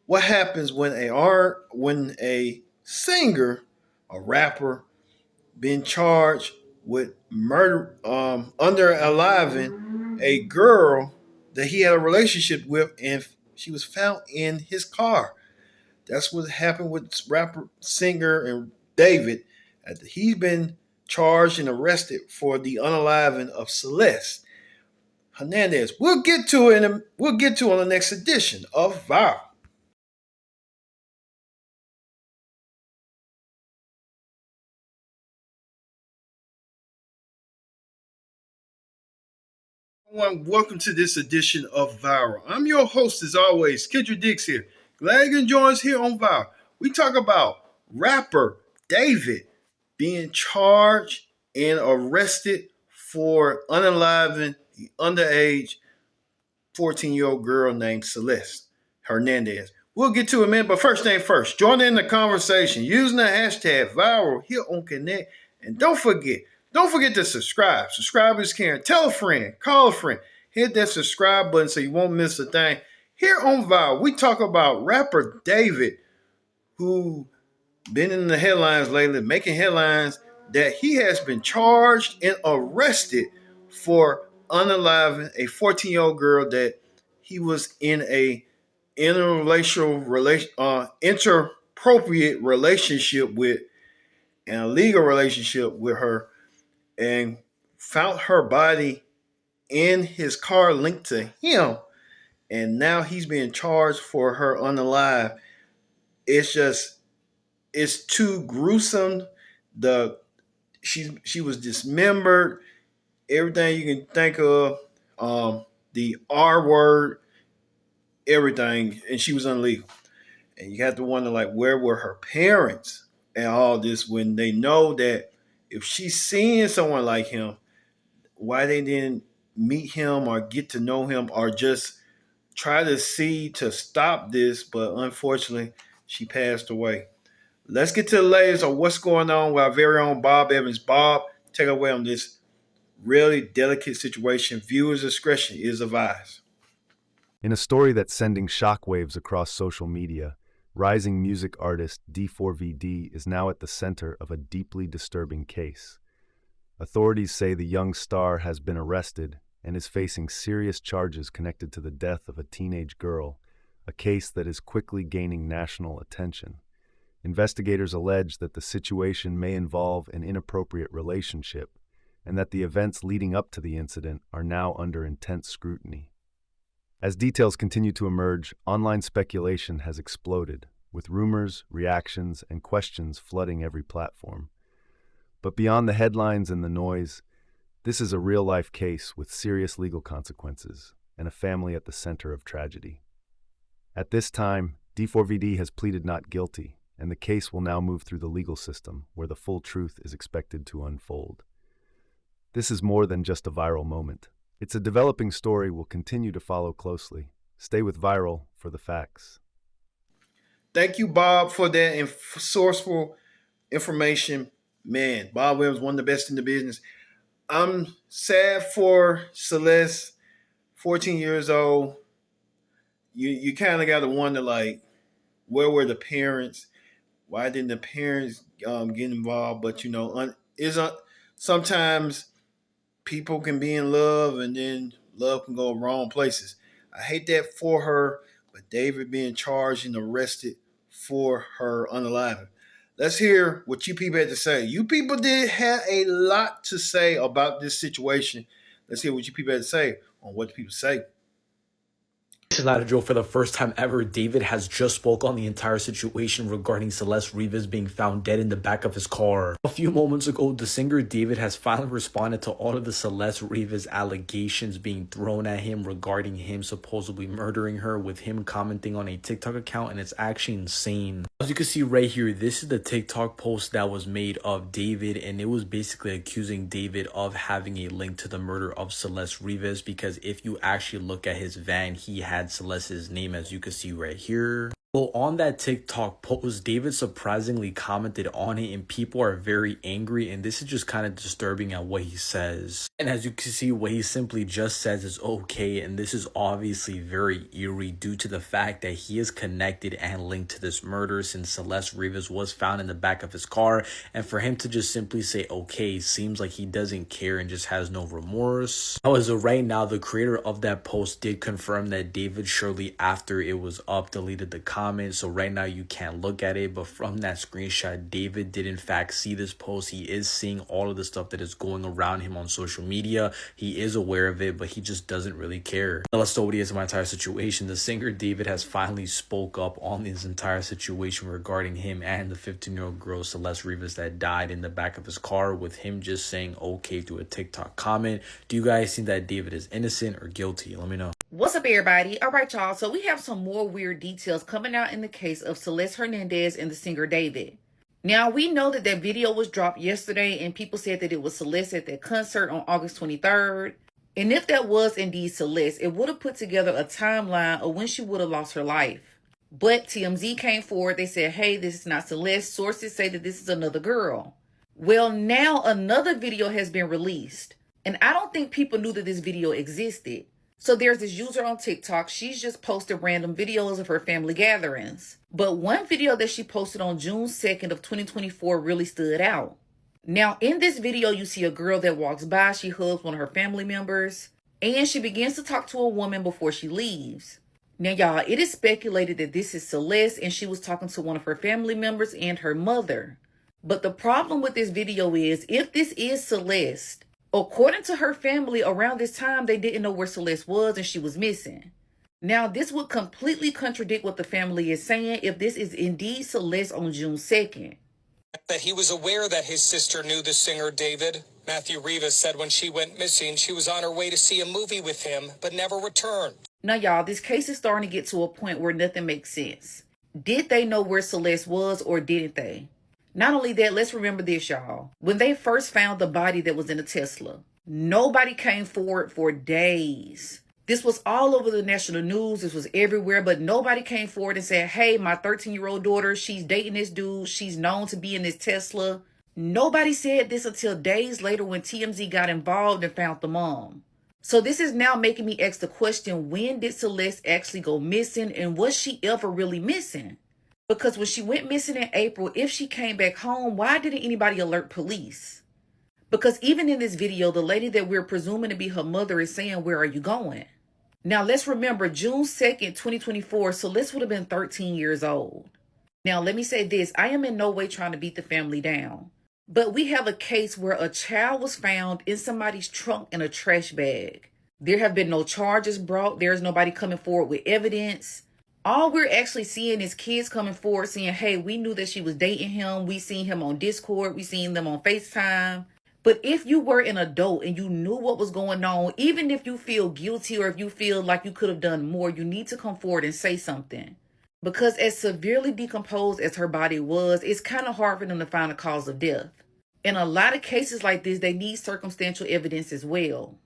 what happens when a singer, a rapper, been charged with murder, under aliving a girl that he had a relationship with, and she was found in his car. That's what happened with rapper, singer, and David. He's been charged and arrested for the unaliving of Celeste Hernandez. We'll get to it, and we'll get to it on the next edition of Viral. Everyone, welcome to this edition of Viral. I'm your host, as always, Kendra Dix here. Glad you can join us here on Viral. We talk about rapper David being charged and arrested for unaliving the underage 14-year-old girl named Celeste Hernandez. We'll get to it, man, but first thing first, join in the conversation using the hashtag Viral here on Connect. And don't forget to subscribe. Subscribe is caring. Tell a friend, call a friend. Hit that subscribe button so you won't miss a thing. Here on Viral, we talk about rapper David, who been in the headlines lately, making headlines that he has been charged and arrested for unaliving a 14-year-old girl that he was in a interappropriate relationship with, and a legal relationship with her, and found her body in his car linked to him, and now he's being charged for her unalive. It's too gruesome. The she was dismembered, everything you can think of, the R word, everything, and she was illegal. And you have to wonder, like, where were her parents and all this when they know that if she's seeing someone like him, why they didn't meet him or get to know him or just try to see to stop this, but unfortunately she passed away. Let's get to the latest of what's going on with our very own Bob Evans. Bob, take away on this really delicate situation. Viewers' discretion is advised. In a story that's sending shockwaves across social media, rising music artist d4vd is now at the center of a deeply disturbing case. Authorities say the young star has been arrested and is facing serious charges connected to the death of a teenage girl, a case that is quickly gaining national attention. Investigators allege that the situation may involve an inappropriate relationship and that the events leading up to the incident are now under intense scrutiny. As details continue to emerge, online speculation has exploded, with rumors, reactions, and questions flooding every platform. But beyond the headlines and the noise, this is a real-life case with serious legal consequences and a family at the center of tragedy. At this time, d4vd has pleaded not guilty, and the case will now move through the legal system, where the full truth is expected to unfold. This is more than just a viral moment. It's a developing story we'll continue to follow closely. Stay with Viral for the facts. Thank you, Bob, for that sourceful information. Man, Bob Williams, one of the best in the business. I'm sad for Celeste, 14 years old. You kind of got to wonder, like, where were the parents? Why didn't the parents get involved? But sometimes people can be in love, and then love can go wrong places. I hate that for her, but David being charged and arrested for her unaliving. Let's hear what you people had to say. You people did have a lot to say about this situation. Let's hear what you people had to say on what the people say. This is not a joke. For the first time ever, David has just spoke on the entire situation regarding Celeste Rivas being found dead in the back of his car. A few moments ago, the singer David has finally responded to all of the Celeste Rivas allegations being thrown at him regarding him supposedly murdering her, with him commenting on a TikTok account, and it's actually insane. As you can see right here, this is the TikTok post that was made of David, and it was basically accusing David of having a link to the murder of Celeste Rivas, because if you actually look at his van, he had Celeste's name, as you can see right here. Well, on that TikTok post, David surprisingly commented on it, and people are very angry. And this is just kind of disturbing at what he says. And as you can see, what he simply just says is okay. And this is obviously very eerie due to the fact that he is connected and linked to this murder since Celeste Rivas was found in the back of his car. And for him to just simply say okay seems like he doesn't care and just has no remorse. However, right now, the creator of that post did confirm that David shortly after it was up deleted the comment. So right now you can't look at it, but from that screenshot, David did in fact see this post. He is seeing all of the stuff that is going around him on social media. He is aware of it, but he just doesn't really care. Now let's know what he is in my entire situation. The singer David has finally spoke up on this entire situation regarding him and the 15-year-old girl Celeste Rivas that died in the back of his car, with him just saying okay to a TikTok comment. Do you guys think that David is innocent or guilty? Let me know. What's up, everybody? All right, y'all. So we have some more weird details coming out in the case of Celeste Hernandez and the singer David. Now, we know that that video was dropped yesterday, and people said that it was Celeste at that concert on August 23rd. And if that was indeed Celeste, it would have put together a timeline of when she would have lost her life. But TMZ came forward. They said, hey, this is not Celeste. Sources say that this is another girl. Well, now another video has been released. And I don't think people knew that this video existed. So there's this user on TikTok. She's just posted random videos of her family gatherings. But one video that she posted on June 2nd of 2024 really stood out. Now, in this video, you see a girl that walks by. She hugs one of her family members. And she begins to talk to a woman before she leaves. Now, y'all, it is speculated that this is Celeste and she was talking to one of her family members and her mother. But the problem with this video is, if this is Celeste, according to her family, around this time, they didn't know where Celeste was and she was missing. Now, this would completely contradict what the family is saying if this is indeed Celeste on June 2nd. That he was aware that his sister knew the singer David. Matthew Rivas said when she went missing, she was on her way to see a movie with him, but never returned. Now, y'all, this case is starting to get to a point where nothing makes sense. Did they know where Celeste was or didn't they? Not only that, let's remember this, y'all. When they first found the body that was in a Tesla, nobody came forward for days. This was all over the national news. This was everywhere, but nobody came forward and said, hey, my 13-year-old daughter, she's dating this dude. She's known to be in this Tesla. Nobody said this until days later when TMZ got involved and found the mom. So this is now making me ask the question, when did Celeste actually go missing, and was she ever really missing? Because when she went missing in April, if she came back home, why didn't anybody alert police? Because even in this video, the lady that we're presuming to be her mother is saying, where are you going? Now, let's remember, June 2nd, 2024, Celeste would have been 13 years old. Now, let me say this. I am in no way trying to beat the family down. But we have a case where a child was found in somebody's trunk in a trash bag. There have been no charges brought. There's nobody coming forward with evidence. All we're actually seeing is kids coming forward saying, hey, we knew that she was dating him. We seen him on Discord. We seen them on FaceTime. But if you were an adult and you knew what was going on, even if you feel guilty or if you feel like you could have done more, you need to come forward and say something. Because as severely decomposed as her body was, it's kind of hard for them to find a cause of death. In a lot of cases like this, they need circumstantial evidence as well.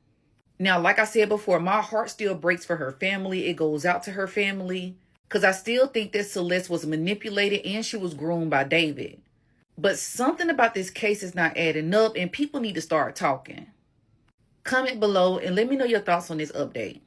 Now, like I said before, my heart still breaks for her family. It goes out to her family. Because I still think that Celeste was manipulated and she was groomed by David. But something about this case is not adding up and people need to start talking. Comment below and let me know your thoughts on this update.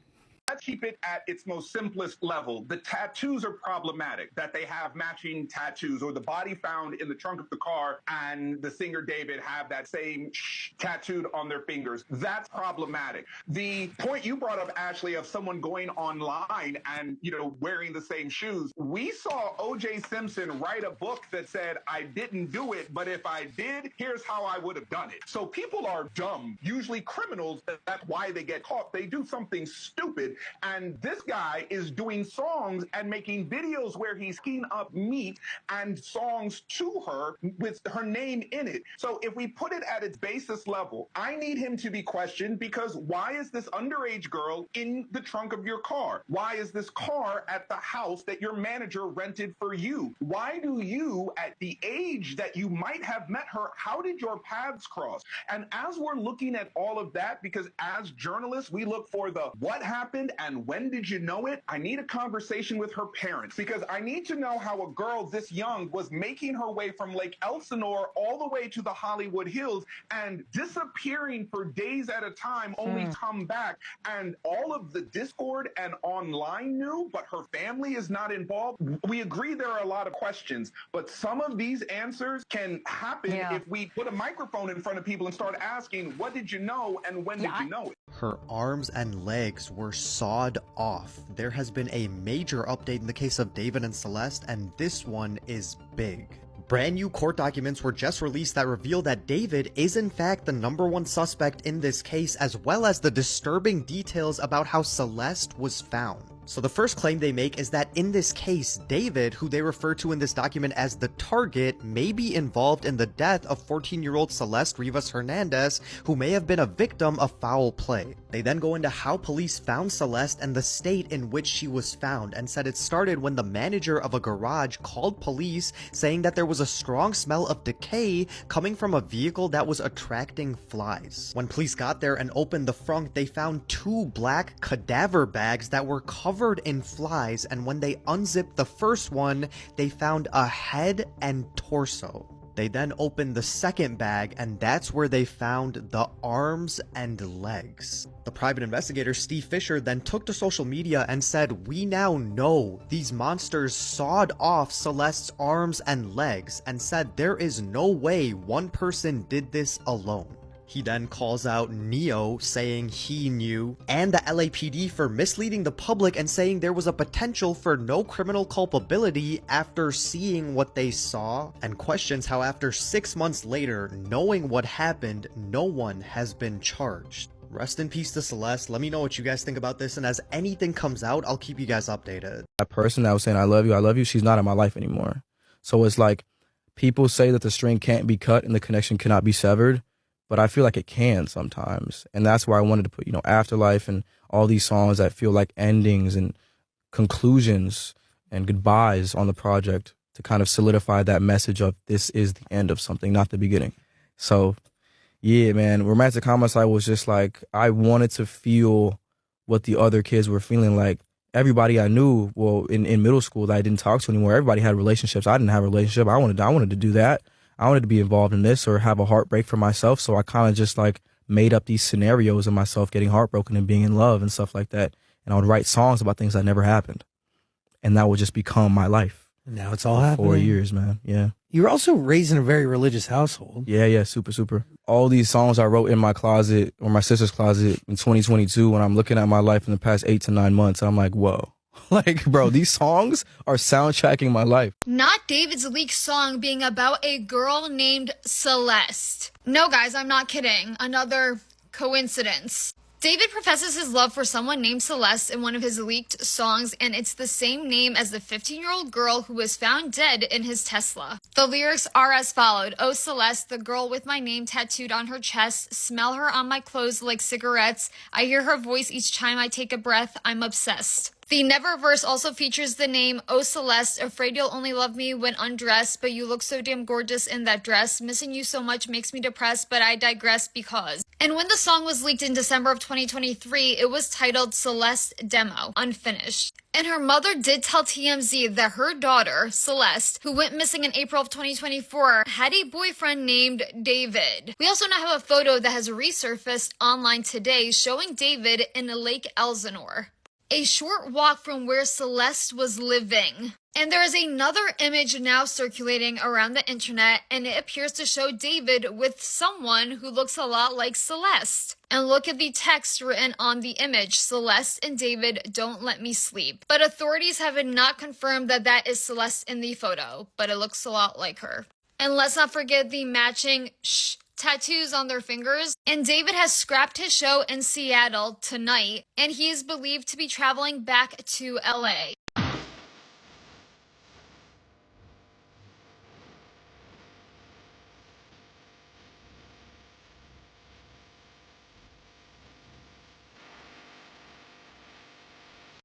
Let's keep it at its most simplest level. The tattoos are problematic, that they have matching tattoos, or the body found in the trunk of the car and the singer David have that same tattooed on their fingers. That's problematic. The point you brought up, Ashley, of someone going online and, wearing the same shoes. We saw O.J. Simpson write a book that said, I didn't do it, but if I did, here's how I would have done it. So people are dumb. Usually criminals, that's why they get caught. They do something stupid. And this guy is doing songs and making videos where he's heating up meat and songs to her with her name in it. So if we put it at its basis level, I need him to be questioned, because why is this underage girl in the trunk of your car? Why is this car at the house that your manager rented for you? Why do you, at the age that you might have met her, how did your paths cross? And as we're looking at all of that, because as journalists, we look for the what happened and when did you know it? I need a conversation with her parents because I need to know how a girl this young was making her way from Lake Elsinore all the way to the Hollywood Hills and disappearing for days at a time, only come back. And all of the Discord and online knew, but her family is not involved. We agree there are a lot of questions, but some of these answers can happen if we put a microphone in front of people and start asking, what did you know and when did you know it? Her arms and legs were sawed off. There has been a major update in the case of David and Celeste, and this one is big. Brand new court documents were just released that reveal that David is in fact the #1 suspect in this case, as well as the disturbing details about how Celeste was found. So the first claim they make is that in this case, David, who they refer to in this document as the target, may be involved in the death of 14-year-old Celeste Rivas Hernandez, who may have been a victim of foul play. They then go into how police found Celeste and the state in which she was found, and said it started when the manager of a garage called police saying that there was a strong smell of decay coming from a vehicle that was attracting flies. When police got there and opened the front, they found 2 black cadaver bags that were covered in flies, and when they unzipped the first one, they found a head and torso. They then opened the second bag, and that's where they found the arms and legs. The private investigator Steve Fisher then took to social media and said, "We now know these monsters sawed off Celeste's arms and legs," and said there is no way one person did this alone. He then calls out Neo, saying he knew, and the LAPD for misleading the public and saying there was a potential for no criminal culpability after seeing what they saw, and questions how after 6 months later, knowing what happened, no one has been charged. Rest in peace to Celeste. Let me know what you guys think about this, and as anything comes out, I'll keep you guys updated. That person that was saying I love you, she's not in my life anymore. So it's like, people say that the string can't be cut and the connection cannot be severed, but I feel like it can sometimes. And that's why I wanted to put, Afterlife and all these songs that feel like endings and conclusions and goodbyes on the project to kind of solidify that message of this is the end of something, not the beginning. So, yeah, man, Romantic Homicide was just like, I wanted to feel what the other kids were feeling like. Everybody I knew, well, in middle school that I didn't talk to anymore, everybody had relationships. I didn't have a relationship. I wanted to do that. I wanted to be involved in this or have a heartbreak for myself. So I kind of just like made up these scenarios of myself getting heartbroken and being in love and stuff like that. And I would write songs about things that never happened. And that would just become my life. Now it's all happening. 4 years, man. Yeah. You were also raised in a very religious household. Yeah. Super. All these songs I wrote in my closet or my sister's closet in 2022, when I'm looking at my life in the past 8 to 9 months, I'm like, whoa. Like, bro, these songs are soundtracking my life. Not David's leaked song being about a girl named Celeste. No, guys, I'm not kidding. Another coincidence. David professes his love for someone named Celeste in one of his leaked songs, and it's the same name as the 15-year-old girl who was found dead in his Tesla. The lyrics are as followed. "Oh, Celeste, the girl with my name tattooed on her chest. Smell her on my clothes like cigarettes. I hear her voice each time I take a breath. I'm obsessed." The Never verse also features the name "Oh Celeste, afraid you'll only love me when undressed, but you look so damn gorgeous in that dress. Missing you so much makes me depressed, but I digress because." And when the song was leaked in December of 2023, it was titled Celeste Demo, unfinished. And her mother did tell TMZ that her daughter, Celeste, who went missing in April of 2024, had a boyfriend named David. We also now have a photo that has resurfaced online today showing David in Lake Elsinore, a short walk from where Celeste was living. And there is another image now circulating around the internet, and it appears to show David with someone who looks a lot like Celeste. And look at the text written on the image: "Celeste and David, don't let me sleep." But authorities have not confirmed that that is Celeste in the photo, but it looks a lot like her. And let's not forget the matching tattoos on their fingers. And David has scrapped his show in Seattle tonight, and he is believed to be traveling back to LA.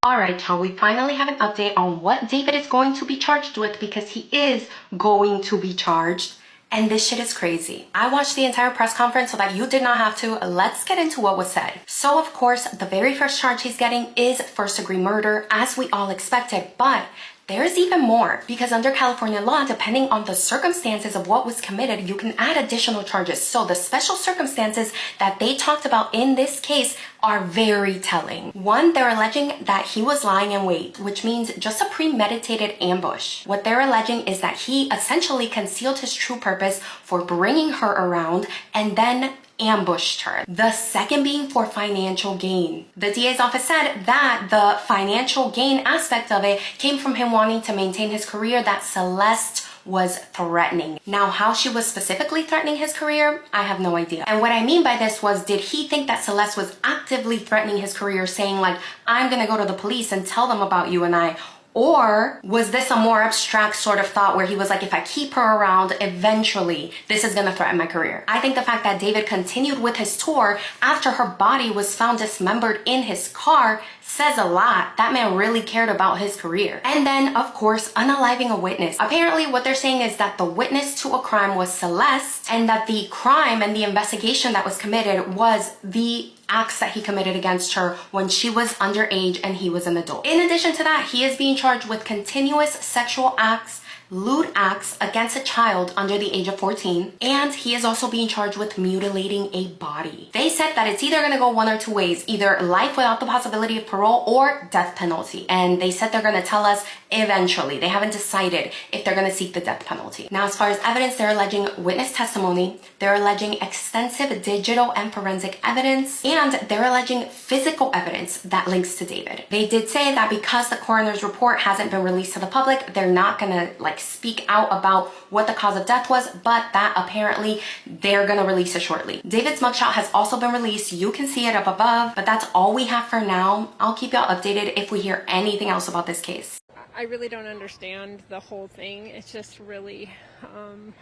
Alright, y'all, we finally have an update on what David is going to be charged with, because he is going to be charged. And this shit is crazy. I watched the entire press conference so that you did not have to. Let's get into what was said. So of course, the very first charge he's getting is first-degree murder, as we all expected, but there's even more, because under California law, depending on the circumstances of what was committed, you can add additional charges. So the special circumstances that they talked about in this case are very telling. One, they're alleging that he was lying in wait, which means just a premeditated ambush. What they're alleging is that he essentially concealed his true purpose for bringing her around and then ambushed her. The second being for financial gain. The DA's office said that the financial gain aspect of it came from him wanting to maintain his career that Celeste was threatening. Now, how she was specifically threatening his career, I have no idea. And what I mean by this was, did he think that Celeste was actively threatening his career, saying like, I'm gonna go to the police and tell them about you and I? Or was this a more abstract sort of thought where he was like, if I keep her around, eventually this is gonna threaten my career? I think the fact that David continued with his tour after her body was found dismembered in his car says a lot. That man really cared about his career. And then, of course, unaliving a witness. Apparently, what they're saying is that the witness to a crime was Celeste, and that the crime and the investigation that was committed was the acts that he committed against her when she was underage and he was an adult. In addition to that, he is being charged with continuous sexual acts, lewd acts against a child under the age of 14, and he is also being charged with mutilating a body. They said that it's either gonna go one or two ways, either life without the possibility of parole or death penalty. And they said they're gonna tell us eventually. They haven't decided if they're gonna seek the death penalty. Now, as far as evidence, they're alleging witness testimony, they're alleging extensive digital and forensic evidence, and they're alleging physical evidence that links to David. They did say that because the coroner's report hasn't been released to the public, they're not gonna speak out about what the cause of death was, but that apparently they're gonna release it shortly. David's mugshot has also been released. You can see it up above, but that's all we have for now. I'll keep y'all updated if we hear anything else about this case. I really don't understand the whole thing. It's just really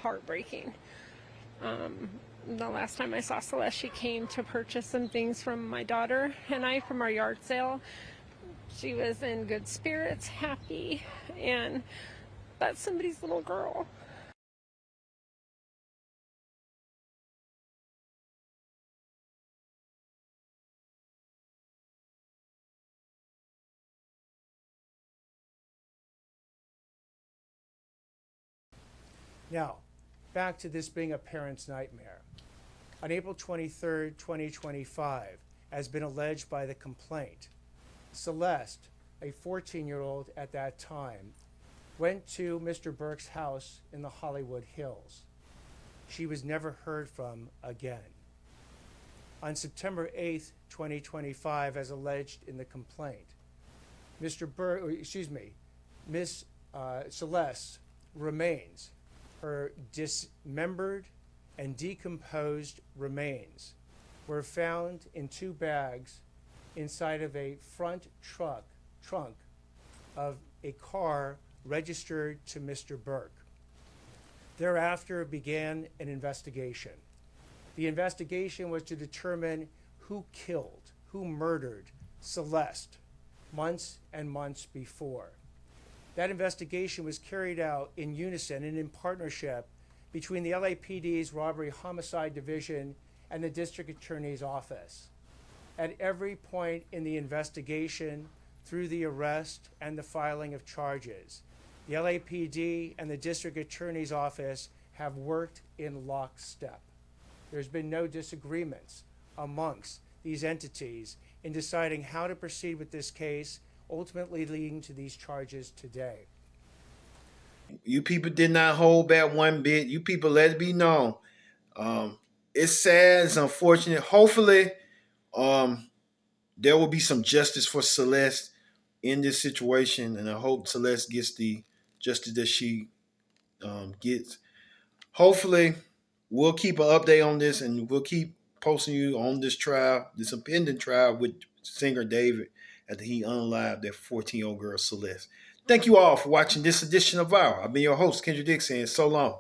heartbreaking. The last time I saw Celeste, she came to purchase some things from my daughter and I from our yard sale. She was in good spirits, happy, and that's somebody's little girl. Now, back to this being a parent's nightmare. On April 23rd, 2025, as been alleged by the complaint, Celeste, a 14-year-old at that time, went to Mr. Burke's house in the Hollywood Hills. She was never heard from again. On September 8th, 2025, as alleged in the complaint, Miss Celeste remains, her dismembered and decomposed remains were found in 2 bags inside of a front trunk of a car registered to Mr. Burke. Thereafter began an investigation. The investigation was to determine who killed, who murdered Celeste months and months before. That investigation was carried out in unison and in partnership between the LAPD's Robbery Homicide Division and the District Attorney's Office. At every point in the investigation, through the arrest and the filing of charges, the LAPD and the District Attorney's Office have worked in lockstep. There's been no disagreements amongst these entities in deciding how to proceed with this case, ultimately leading to these charges today. You people did not hold back one bit. You people let it be known. It's sad, it's unfortunate. Hopefully, there will be some justice for Celeste in this situation, and I hope Celeste gets the justice that she gets. Hopefully, we'll keep an update on this, and we'll keep posting you on this trial, this impending trial with singer David after he unalived that 14-year-old girl Celeste. Thank you all for watching this edition of Viral. I've been your host, Kendra Dick, saying so long.